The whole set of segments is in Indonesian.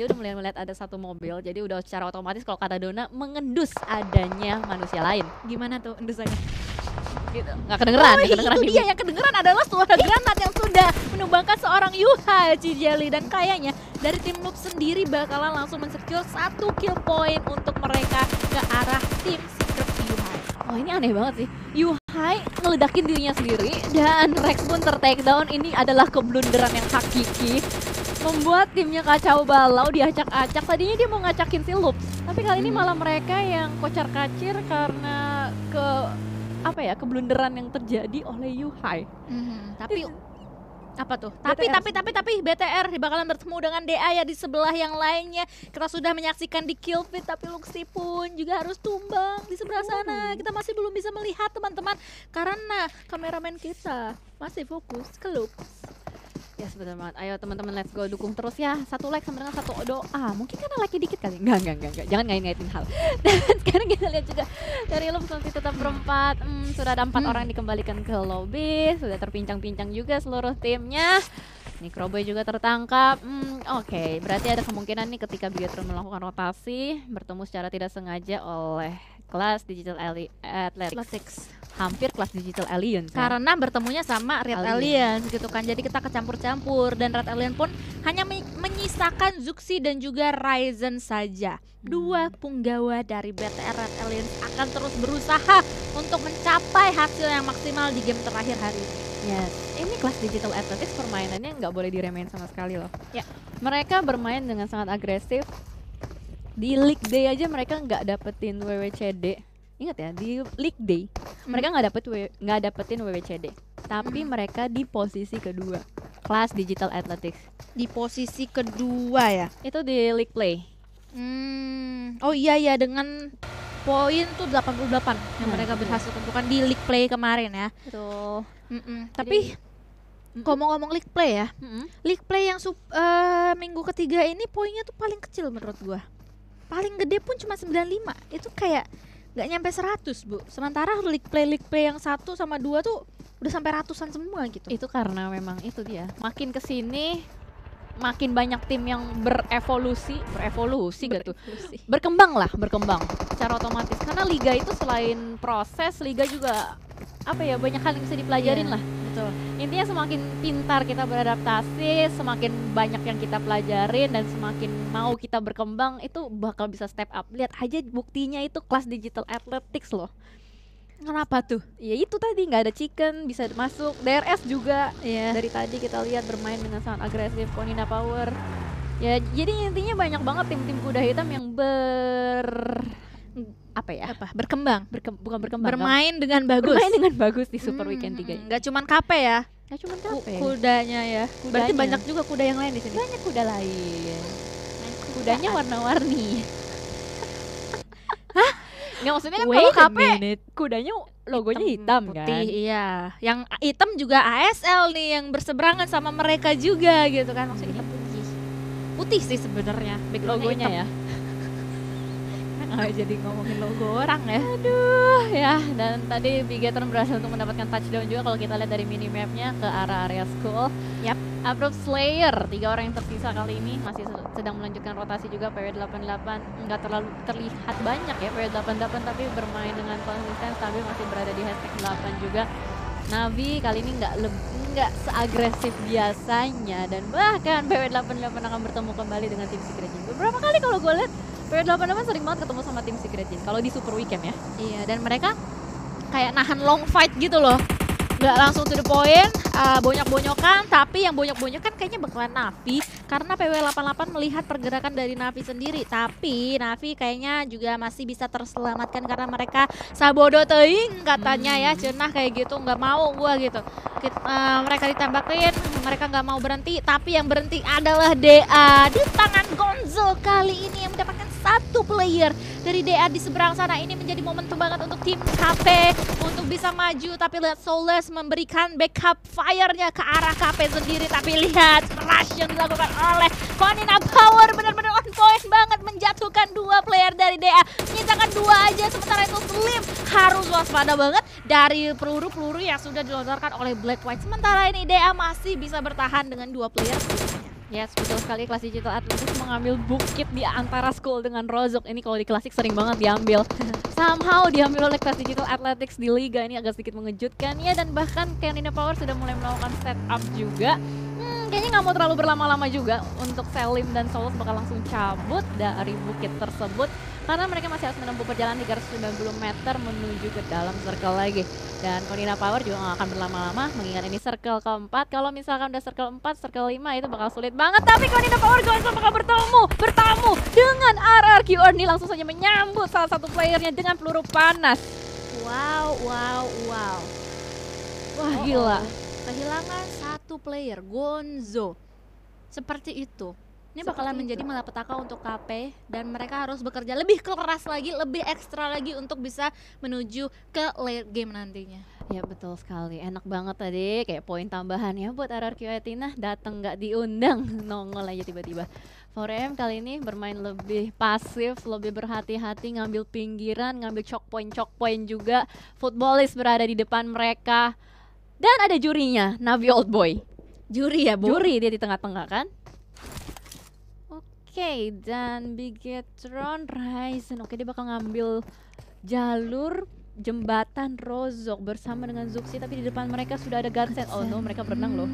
dia udah mulai melihat ada satu mobil, jadi udah secara otomatis kalau kata Dona mengendus adanya manusia lain. Gimana tuh endusannya? Gitu. Nggak kedengeran, nggak kedengeran Itu dia yang kedengeran adalah suara granat yang sudah menumbangkan seorang Yuhai Cijeli. Dan kayaknya dari tim Noob sendiri bakalan langsung mensecure 1 kill point untuk mereka ke arah tim Secret Yuhai. Oh ini aneh banget sih. Yuhai ngeledakin dirinya sendiri dan Rex pun ter-takedown. Ini adalah keblunderan yang hakiki. Membuat timnya kacau balau, diacak-acak. Tadinya dia mau ngacakin si Loops, tapi kali ini malah mereka yang kocar-kacir karena keblunderan yang terjadi oleh Yuhai. Tapi apa tuh? Tapi BTR bakalan bertemu dengan DA ya di sebelah yang lainnya. Kita sudah menyaksikan di kill feed, tapi Luxi pun juga harus tumbang di sebelah sana. Kita masih belum bisa melihat teman-teman karena kameramen kita masih fokus ke Lux. Ya betul banget. Ayo teman-teman, let's go, dukung terus ya. 1 like sama dengan 1 doa. Mungkin karena like dikit kali. Enggak. Jangan ngait-ngaitin hal. Dan sekarang kita lihat juga dari Loops masih tetap berempat. Sudah ada 4 orang dikembalikan ke lobby. Sudah terpincang-pincang juga seluruh timnya. Necroboy juga tertangkap. Oke, berarti ada kemungkinan nih ketika Bigetron melakukan rotasi bertemu secara tidak sengaja oleh kelas Digital Athletics. Hampir kelas Digital Alliance karena bertemunya sama Red Alliance gitu kan, jadi kita kecampur-campur dan Red Alliance pun hanya menyisakan Zuxi dan juga Ryzen saja. 2 punggawa dari BTR Red Alliance akan terus berusaha untuk mencapai hasil yang maksimal di game terakhir hari ini. Yes, ini kelas Digital Athletics permainannya nggak boleh diremehin sama sekali loh. Ya, mereka bermain dengan sangat agresif. Di League Day aja mereka nggak dapetin WWCD. Ingat ya, di League Day mereka nggak dapetin WWCD, tapi mereka di posisi kedua kelas Digital Athletics. Di posisi kedua ya? Itu di League Play. Oh iya dengan poin tuh 88 yang mereka berhasil tentukan di League Play kemarin ya. Betul. Tapi ngomong-ngomong League Play ya, League Play yang minggu ketiga ini poinnya tuh paling kecil menurut gua. Paling gede pun cuma 95. Itu kayak nggak nyampe 100, Bu. Sementara League Play yang 1 sama 2 tuh udah sampai ratusan semua gitu. Itu karena memang itu dia. Makin kesini makin banyak tim yang berevolusi gak tuh? Berkembang secara otomatis. Karena liga itu selain proses, liga juga banyak hal yang bisa dipelajarin lah. Betul. Intinya semakin pintar kita beradaptasi, semakin banyak yang kita pelajarin dan semakin mau kita berkembang, itu bakal bisa step up. Lihat aja buktinya itu kelas Digital Athletics loh. Kenapa tuh? Ya itu tadi nggak ada chicken bisa masuk. DRS juga dari tadi kita lihat bermain dengan sangat agresif. Konina Power. Ya jadi intinya banyak banget tim-tim kuda hitam yang berkembang. Bukan berkembang. Bermain dengan bagus. Bermain dengan bagus di Super Weekend 3 ini. Nggak cuman KP ya. Nggak cuman KP. Kudanya ya. Berarti banyak juga kuda yang lain di sini. Banyak kuda lain. Kudanya warna-warni. Nggak, maksudnya kan kalau KP kudanya logonya hitam putih, kan? Iya. Yang hitam juga ASL nih yang berseberangan sama mereka juga gitu kan. Maksudnya hitam putih. Putih sih sebenarnya Logonya ya. Jadi ngomongin logo orang ya. Aduh ya, dan tadi Bigetron berhasil untuk mendapatkan touchdown juga kalau kita lihat dari minimapnya ke arah area school. Yap. Approved Slayer, 3 orang yang tersisa kali ini masih sedang melanjutkan rotasi juga. PW88 nggak terlalu terlihat banyak ya PW88, tapi bermain dengan konsisten stabil, masih berada di hashtag 8 juga. Navi kali ini nggak seagresif biasanya, dan bahkan PW88 akan bertemu kembali dengan tim Secret Jin. Beberapa kali kalau gue lihat PW88 sering banget ketemu sama tim Secret Jin kalau di Super Weekend ya. Iya, dan mereka kayak nahan long fight gitu loh. Nggak langsung to the point, bonyok-bonyokan, tapi yang bonyok-bonyokan kayaknya bakalan Navi karena PW88 melihat pergerakan dari Navi sendiri. Tapi Navi kayaknya juga masih bisa terselamatkan karena mereka sabodo teuing katanya ya, cenah kayak gitu, nggak mau gua gitu. Mereka ditembakin, mereka nggak mau berhenti, tapi yang berhenti adalah DA di tangan Gonzo kali ini yang mendapatkan 1 player dari DA di seberang sana. Ini menjadi momentum banget untuk tim KP untuk bisa maju, tapi lihat Soulless memberikan backup fire-nya ke arah KP sendiri. Tapi lihat rush yang dilakukan oleh Konina Power benar-benar on point banget, menjatuhkan 2 player dari DA, menyisakan 2 aja. Sementara itu Slim harus waspada banget dari peluru-peluru yang sudah dilontarkan oleh Black White. Sementara ini DA masih bisa bertahan dengan 2 player. Yes, betul sekali. Kelas Digital Athletics mengambil bukit di antara School dengan Rozok. Ini kalau di klasik sering banget diambil. Somehow diambil oleh Kelas Digital Athletics di Liga ini agak sedikit mengejutkan ya. Dan bahkan Canina Power sudah mulai melakukan setup juga. Kayaknya nggak mau terlalu berlama-lama juga untuk Selim dan Solos bakal langsung cabut dari bukit tersebut. Karena mereka masih harus menempuh perjalanan 390 meter menuju ke dalam circle lagi. Dan Konina Power juga nggak akan berlama-lama mengingat ini circle keempat. Kalau misalkan udah circle 4, circle 5 itu bakal sulit banget. Tapi Konina Power juga bakal bertamu dengan RRQ ini langsung saja menyambut salah satu playernya dengan peluru panas. Wow. Wah gila. Kehilangan satu player, Gonzo. Seperti itu. Ini bakalan menjadi malapetaka untuk KP dan mereka harus bekerja lebih keras lagi, lebih ekstra lagi untuk bisa menuju ke late game nantinya. Ya betul sekali, enak banget tadi kayak poin tambahan ya buat RRQ Athena, datang nggak diundang, nongol aja tiba-tiba. 4AM kali ini bermain lebih pasif, lebih berhati-hati, ngambil pinggiran, ngambil choke point juga. Footballist berada di depan mereka dan ada jurinya, Navi Old Boy. Juri ya, Bu? Juri dia di tengah-tengah kan? Oke, dan Bigetron Ryzen. Oke, dia bakal ngambil jalur jembatan Rozok bersama dengan Zuxi, tapi di depan mereka sudah ada Godsend. Oh no, mereka berenang loh.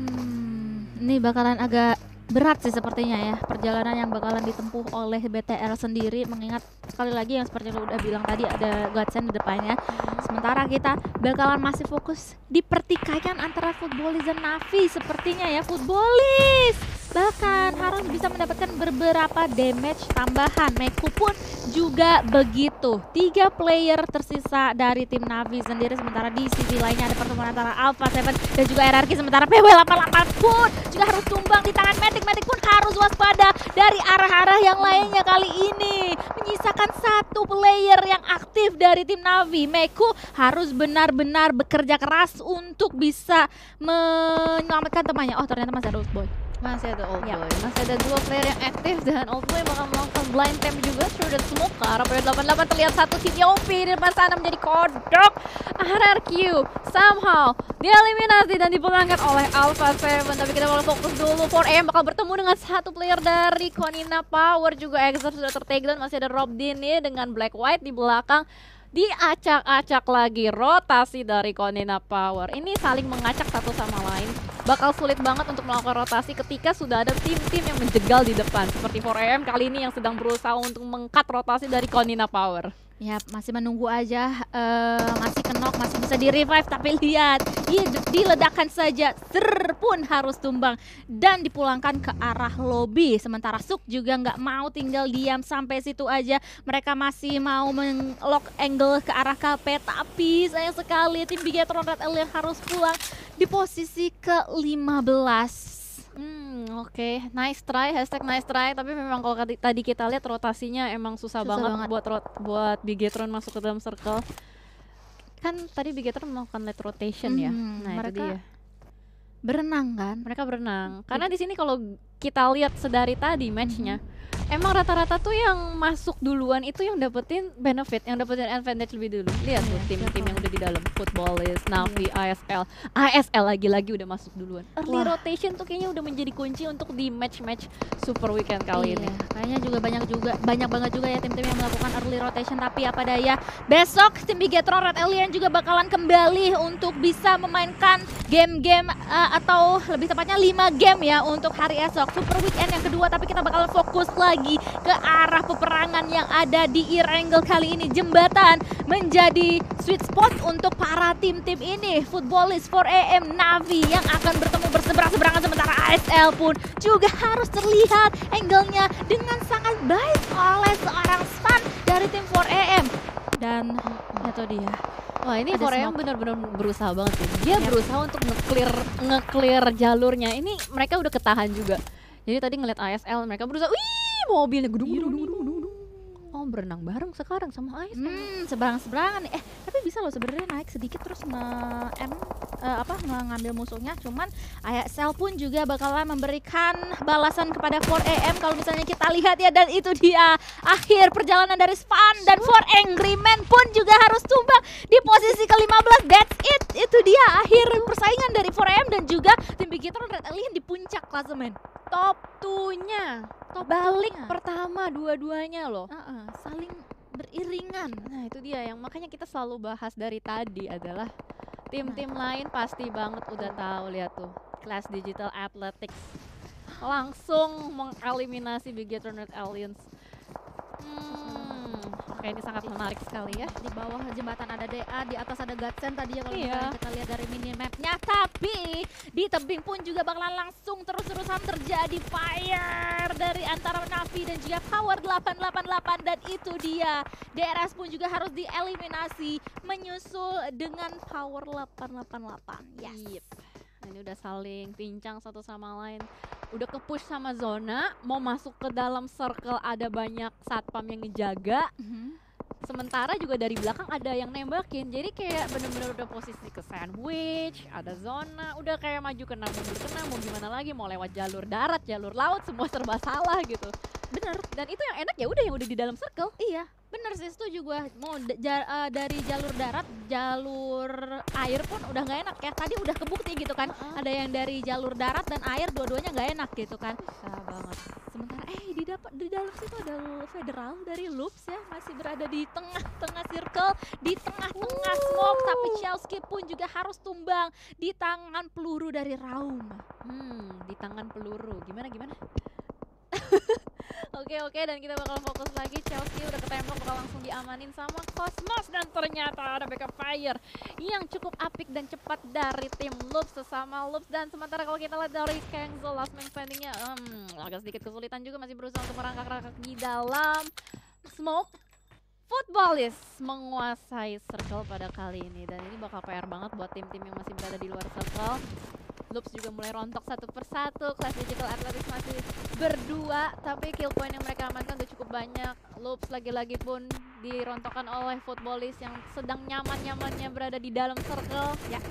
Ini bakalan agak berat sih sepertinya ya, perjalanan yang bakalan ditempuh oleh BTR sendiri, mengingat sekali lagi yang seperti lo udah bilang tadi ada Godsend di depannya. Sementara kita bakalan masih fokus di pertikaian antara Footballist dan Navi sepertinya ya. Footballist bahkan harus bisa mendapatkan beberapa damage tambahan. Meku pun juga begitu. 3 player tersisa dari tim Navi sendiri, sementara di sisi lainnya ada pertemuan antara Alpha 7 dan juga RRQ. Sementara PW88 pun juga harus tumbang di tangan Medic. Medic pun harus waspada dari arah-arah yang lainnya kali ini. Menyisakan 1 player yang aktif dari tim Navi. Meku harus benar-benar bekerja keras untuk bisa menyelamatkan temannya. Oh ternyata masih ada Old Boy. Masih ada Old Boy, masih ada 2 player yang aktif dan Old Boy bakal melakukan blind tap juga through the smoke. Arah 88 terlihat satu TTOP di depan sana menjadi kodok. RRQ somehow dieliminasi dan dipulangkan oleh Alpha 7. Tapi kita bakal fokus dulu. 4AM bakal bertemu dengan 1 player dari Konina Power, juga Exer sudah tertakedown. Masih ada Rob Dini dengan Black White di belakang. Diacak-acak lagi rotasi dari Konina Power. Ini saling mengacak satu sama lain. Bakal sulit banget untuk melakukan rotasi ketika sudah ada tim-tim yang menjegal di depan. Seperti 4AM kali ini yang sedang berusaha untuk mengkat rotasi dari Konina Power. Ya masih menunggu aja, masih kenok, masih bisa di-revive, tapi lihat, diledakkan saja, pun harus tumbang dan dipulangkan ke arah lobby. Sementara Suk juga nggak mau tinggal diam sampai situ aja, mereka masih mau men-lock angle ke arah KP, tapi sayang sekali tim Bigetron Red Alien harus pulang di posisi ke-15. Oke, nice try, hashtag nice try. Tapi memang kalau tadi kita lihat rotasinya emang susah banget buat Bigetron masuk ke dalam circle. Kan tadi Bigetron melakukan late rotation ya. Nah mereka itu dia. Berenang kan? Mereka berenang. Karena di sini kalau kita lihat sedari tadi matchnya, emang rata-rata tuh yang masuk duluan itu yang dapetin benefit, yang dapetin advantage lebih dulu. Lihat tuh tim-tim yang udah di dalam, Footballist, Navi, ASL lagi-lagi udah masuk duluan. Early rotation tuh kayaknya udah menjadi kunci untuk di match-match Super Weekend kali ini. Kayaknya juga banyak banget juga ya tim-tim yang melakukan early rotation, tapi apa daya, besok tim Bigetron Red Alien juga bakalan kembali untuk bisa memainkan game-game atau lebih tepatnya 5 game ya untuk hari esok Super Weekend yang kedua. Tapi kita bakalan fokus lagi ke arah peperangan yang ada di Erangel kali ini. Jembatan menjadi sweet spot untuk para tim-tim ini. Footballist, 4AM, Navi yang akan bertemu berseberang-seberangan, sementara ASL pun juga harus terlihat angle-nya dengan sangat baik oleh seorang stun dari tim 4AM. Dan itu dia. Wah ini 4AM benar-benar berusaha banget ya. Dia berusaha untuk nge-clear jalurnya. Ini mereka udah ketahan juga. Jadi tadi ngeliat ASL mereka berusaha, wih mobilnya gedung. Oh berenang bareng sekarang sama ASL. Seberang-seberangan nih. Tapi bisa loh sebenarnya naik sedikit terus ngambil musuhnya. Cuman ASL pun juga bakalan memberikan balasan kepada 4AM kalau misalnya kita lihat ya, dan itu dia akhir perjalanan dari Span, dan 4Angrymen pun juga harus tumbang di posisi ke-15. That's it. Itu dia akhir persaingan dari 4AM dan juga tim Bigetron Red Alien di puncak klasemen. Top 2-nya. Balik pertama dua-duanya loh. Saling beriringan. Nah itu dia yang makanya kita selalu bahas dari tadi adalah tim-tim lain pasti banget udah tahu. Lihat tuh, Class Digital Athletics langsung mengeliminasi Bigetron Red Aliens. Oke, ini sangat menarik sekali ya. Di bawah jembatan ada DA, di atas ada Gatsen tadi ya kalau Iya. misalnya kita lihat dari minimapnya. Tapi di tebing pun juga bakalan langsung terus-terusan terjadi fire dari antara Navi dan juga Power 888, dan itu dia. DRS pun juga harus dieliminasi menyusul dengan Power 888. Yes. Yep. Nah, ini udah saling pincang satu sama lain. Udah ke-push sama zona, mau masuk ke dalam circle ada banyak satpam yang ngejaga. Sementara juga dari belakang ada yang nembakin. Jadi kayak bener-bener udah posisi ke sandwich, ada zona, udah kayak maju kena mundur kena, mau gimana lagi, mau lewat jalur darat, jalur laut, semua serba salah gitu. Bener, dan itu yang enak ya udah yang udah di dalam circle. Iya, bener sih, setuju gue. Mau dari jalur darat, jalur air pun udah nggak enak ya. Tadi udah kebukti gitu kan. Ada yang dari jalur darat dan air, dua-duanya nggak enak gitu kan. Bisa banget. Sementara di dalam situ ada Federal dari Loops ya, masih berada di tengah-tengah circle, di tengah-tengah smoke. Tapi Chelsky pun juga harus tumbang di tangan peluru dari Raum. Di tangan peluru. Gimana? Oke, dan kita bakal fokus lagi. Chelsea udah ketembak, bakal langsung diamanin sama Cosmos, dan ternyata ada backup fire yang cukup apik dan cepat dari tim Loops sesama Loops. Dan sementara kalau kita lihat dari Kangzo last man standingnya agak sedikit kesulitan juga, masih berusaha untuk merangkak-rangkak di dalam smoke. Footballist menguasai circle pada kali ini, dan ini bakal PR banget buat tim-tim yang masih berada di luar circle. Loops juga mulai rontok satu persatu. Class Digital Athletics masih berdua, tapi kill point yang mereka amankan udah cukup banyak. Loops lagi-lagi pun dirontokkan oleh Footballist yang sedang nyaman-nyamannya berada di dalam circle. Ya.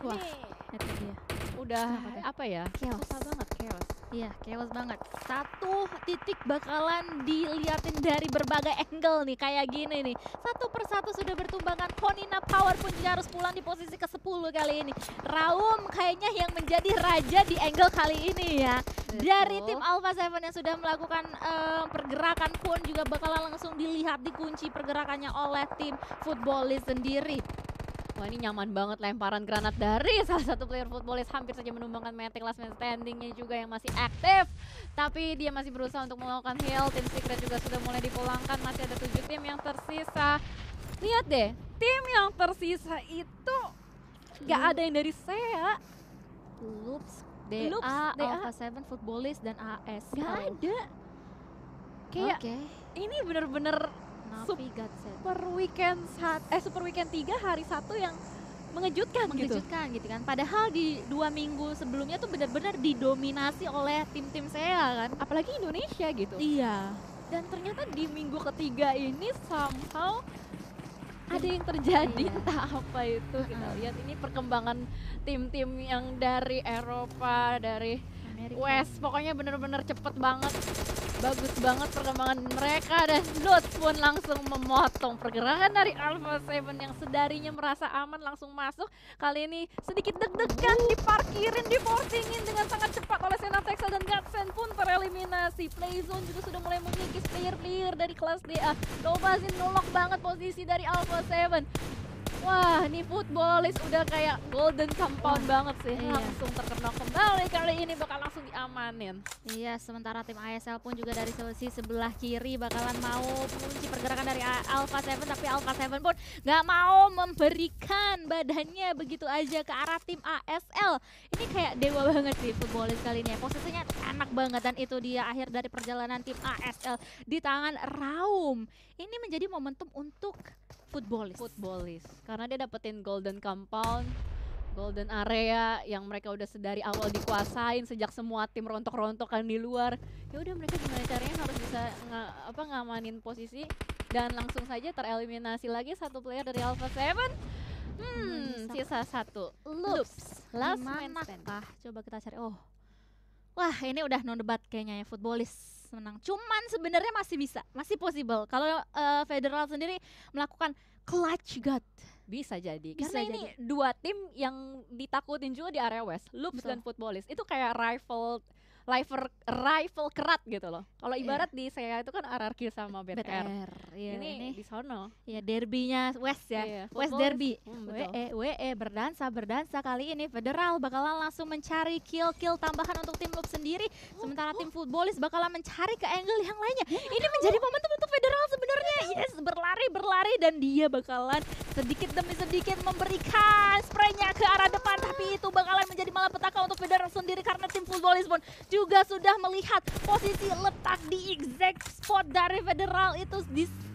Wah, Ini itu dia. udah apa ya? Chaos. Susah banget, chaos. Iya, chaos banget. Satu titik bakalan diliatin dari berbagai angle nih, kayak gini nih. Satu persatu sudah bertumbangan. Konina Power pun juga harus pulang di posisi ke-10 kali ini. Raum kayaknya yang menjadi raja di angle kali ini ya. Dari tim Alpha 7 yang sudah melakukan pergerakan pun juga bakalan langsung dilihat, dikunci pergerakannya oleh tim Footballist sendiri. Wah, ini nyaman banget lemparan granat dari salah satu player Footballist, hampir saja menumbangkan Matic last man standingnya juga yang masih aktif. Tapi dia masih berusaha untuk melakukan heal. Tim Secret juga sudah mulai dipulangkan, masih ada 7 tim yang tersisa. Lihat deh, tim yang tersisa itu gak ada yang dari SEA. Loops, DA, Alpha 7, Footballist, dan AS. Gak ada. Kayak ini bener-bener Navi Gatsen. Super Weekend 3 hari 1 yang mengejutkan gitu kan. Padahal di 2 minggu sebelumnya tuh benar-benar didominasi oleh tim-tim SEA kan. Apalagi Indonesia gitu. Iya. Dan ternyata di minggu ketiga ini somehow ada yang terjadi, entah apa itu. Kita lihat ini perkembangan tim-tim yang dari Eropa, dari Amerika. West, pokoknya bener-bener cepet banget. Bagus banget perkembangan mereka, dan Lutz pun langsung memotong pergerakan dari Alpha 7 yang sedarinya merasa aman langsung masuk. Kali ini sedikit deg-degan, diparkirin, diforcingin dengan sangat cepat oleh Senatexel, dan Gatsen pun tereliminasi. Playzone juga sudah mulai mengikis player-player dari kelas DA. Dobazin nolak banget posisi dari Alpha 7. Wah, ini Footballist udah kayak golden compound banget sih. Iya. Langsung terkena kembali, kali ini bakal langsung diamanin. Iya, sementara tim ASL pun juga dari sisi sebelah kiri bakalan mau mengunci pergerakan dari Alpha 7, tapi Alpha 7 pun nggak mau memberikan badannya begitu aja ke arah tim ASL. Ini kayak dewa banget sih Footballist kali ini ya. Posisinya enak banget, dan itu dia akhir dari perjalanan tim ASL di tangan Raum. Ini menjadi momentum untuk Footballist. Karena dia dapetin golden compound, golden area yang mereka udah sedari awal dikuasain sejak semua tim rontok-rontokan di luar. Ya udah, mereka gimana caranya harus bisa bisa ngamanin posisi dan langsung saja tereliminasi lagi satu player dari Alpha 7. Sisa satu. Loops. Last man stand. Coba kita cari. Oh. Wah, ini udah no debat kayaknya ya, Footballis menang. Cuman sebenarnya masih bisa, masih possible. Kalau Federal sendiri melakukan clutch god. Bisa jadi. Bisa Karena ini dua tim yang ditakutin juga di area West, Loops Betul. dan Footballis. Itu kayak rival kerat gitu loh. Kalau ibarat di saya itu kan RRQ sama BTR. Iya, Ini di sono. ya derbynya West ya. Iya, West Footballis. Derby. Betul. WE berdansa kali ini Federal bakalan langsung mencari kill tambahan untuk tim Loops sendiri. Sementara tim Footballis bakalan mencari ke angle yang lainnya. Ini menjadi momentum untuk Federal sebenarnya. Yes, berlari dan dia bakalan sedikit demi sedikit memberikan spraynya ke arah depan, tapi itu bakalan menjadi malapetaka untuk Federal sendiri karena tim Footballis pun juga sudah melihat posisi letak di exact spot dari Federal itu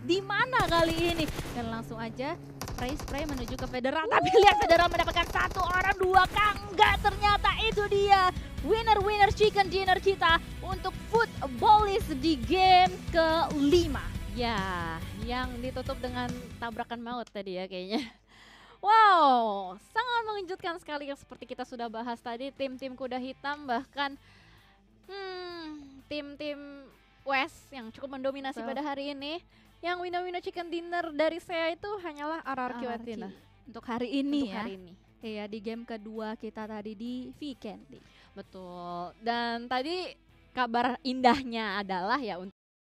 di mana kali ini, dan langsung aja spray menuju ke Federal. Tapi lihat Federal mendapatkan satu orang, dua kah? Enggak, ternyata itu dia winner chicken dinner kita untuk Footballis di game ke-5. Ya, yang ditutup dengan tabrakan maut tadi ya kayaknya. Wow, sangat mengejutkan sekali yang seperti kita sudah bahas tadi. Tim-tim kuda hitam bahkan tim-tim West yang cukup mendominasi Betul. pada hari ini. Yang winner chicken dinner dari saya itu hanyalah RRQ Athena untuk hari ini untuk ya. hari ini. Iya, di game kedua kita tadi di Vikendi. Betul. Dan tadi kabar indahnya adalah ya